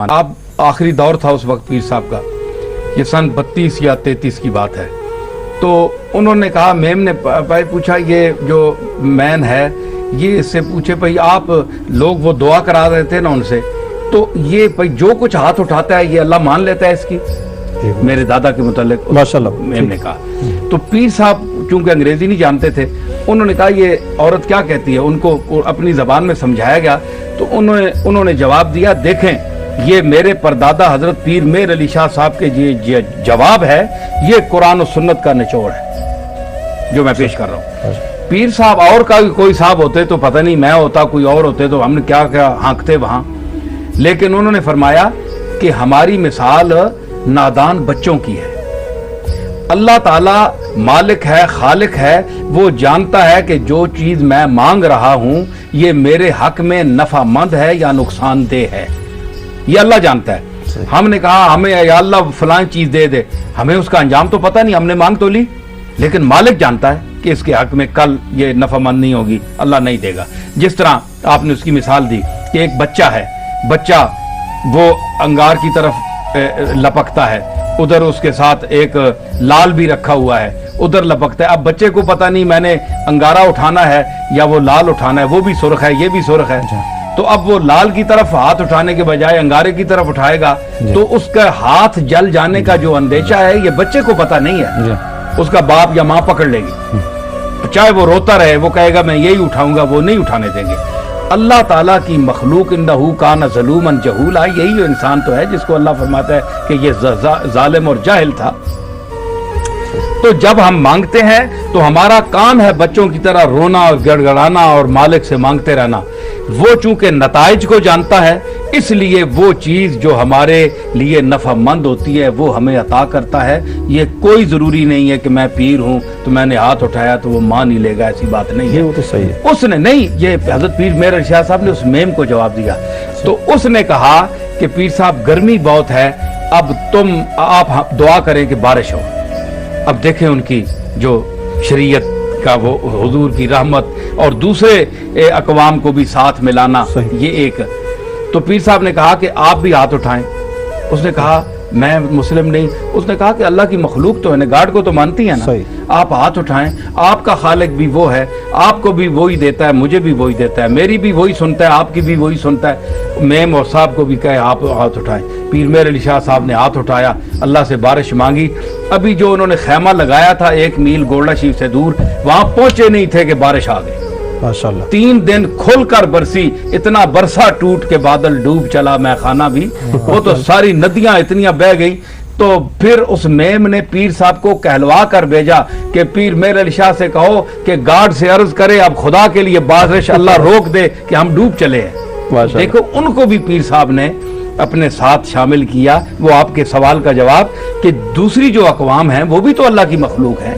आप आखिरी दौर था उस वक्त पीर साहब का, ये सन 32 या 33 की बात है। तो उन्होंने कहा, मेम ने भाई पूछा, ये जो मैन है ये इससे पूछे भाई आप लोग वो दुआ करा रहे थे ना उनसे, तो ये भाई जो कुछ हाथ उठाता है ये अल्लाह मान लेता है इसकी? मेरे दादा के मुतालिक माशाल्लाह मेम ने कहा। तो पीर साहब चूंकि अंग्रेजी नहीं जानते थे, उन्होंने कहा ये औरत क्या कहती है, उनको अपनी जबान में समझाया गया। तो उन्होंने जवाब दिया, देखें ये मेरे परदादा हजरत पीर मेर अली शाह साहब के ये जवाब है, ये कुरान और सुन्नत का निचोड़ है जो मैं पेश कर रहा हूँ। पीर साहब और का कोई साहब होते तो पता नहीं, मैं होता कोई और होते तो हमने क्या क्या हाँकते वहां, लेकिन उन्होंने फरमाया कि हमारी मिसाल नादान बच्चों की है। अल्लाह ताला मालिक है, खालिक है, वो जानता है कि जो चीज मैं मांग रहा हूं ये मेरे हक में नफामंद है या नुकसानदेह है, ये अल्लाह जानता है। हमने कहा हमें या अल्लाह फलां चीज दे दे, हमें उसका अंजाम तो पता नहीं, हमने मांग तो ली, लेकिन मालिक जानता है कि इसके हक में कल ये नफामंद नहीं होगी, अल्लाह नहीं देगा। जिस तरह आपने उसकी मिसाल दी कि एक बच्चा है, बच्चा वो अंगार की तरफ लपकता है, उधर उसके साथ एक लाल भी रखा हुआ है, उधर लपकता है। अब बच्चे को पता नहीं मैंने अंगारा उठाना है या वो लाल उठाना है, वो भी सुर्ख है ये भी सुर्ख है, तो अब वो लाल की तरफ हाथ उठाने के बजाय अंगारे की तरफ उठाएगा तो उसका हाथ जल जाने का जो अंदेशा है ये बच्चे को पता नहीं है, उसका बाप या माँ पकड़ लेगी, चाहे वो रोता रहे, वो कहेगा मैं यही उठाऊंगा, वो नहीं उठाने देंगे। अल्लाह ताला की मखलूक इंदहू काना ज़लूमन जहूला, यही जो इंसान तो है जिसको अल्लाह फरमाता है कि ये जालिम और जाहिल था। तो जब हम मांगते हैं तो हमारा काम है बच्चों की तरह रोना और गड़गड़ाना और मालिक से मांगते रहना। वो चूंकि नताइज को जानता है, इसलिए वो चीज जो हमारे लिए नफामंद होती है वो हमें अता करता है। ये कोई जरूरी नहीं है कि मैं पीर हूं तो मैंने हाथ उठाया तो वो मान ही लेगा, ऐसी बात नहीं है। वो तो सही है। उसने नहीं, ये हजरत पीर मेर अली शाह साहब ने उस मेम को जवाब दिया। तो उसने कहा कि पीर साहब गर्मी बहुत है, अब आप दुआ करें कि बारिश हो। अब देखें उनकी जो शरीयत का वो हुजूर की रहमत और दूसरे अकवाम को भी साथ मिलाना, ये एक। तो पीर साहब ने कहा कि आप भी हाथ उठाएं। उसने कहा मैं मुस्लिम नहीं। उसने कहा कि अल्लाह की मखलूक तो है ना, गार्ड को तो मानती है ना, आप हाथ उठाएं, आपका खालिक भी वो है, आपको भी वही देता है, मुझे भी वही देता है, मेरी भी वही सुनता है, आपकी भी वही सुनता है। मेम और साहब को भी कहे आप हाथ उठाएं। पीर मेर अली शाह साहब ने हाथ उठाया, अल्लाह से बारिश मांगी। अभी जो उन्होंने खैमा लगाया था 1 मील गोल्डा शीफ से दूर, वहां पहुंचे नहीं थे कि बारिश आ गई। माशाल्लाह 3 दिन खुलकर बरसी, इतना बरसा टूट के बादल डूब चला मैं खाना भी, वो तो सारी नदियां इतनियां बह गई। तो फिर उस मेम ने पीर साहब को कहलवा कर भेजा कि पीर मेर अली शाह से कहो कि गार्ड से अर्ज करे अब खुदा के लिए बारिश अल्लाह रोक दे कि हम डूब चले हैं। देखो उनको भी पीर साहब ने अपने साथ शामिल किया। वो आपके सवाल का जवाब कि दूसरी जो अकवाम है वो भी तो अल्लाह की मखलूक है,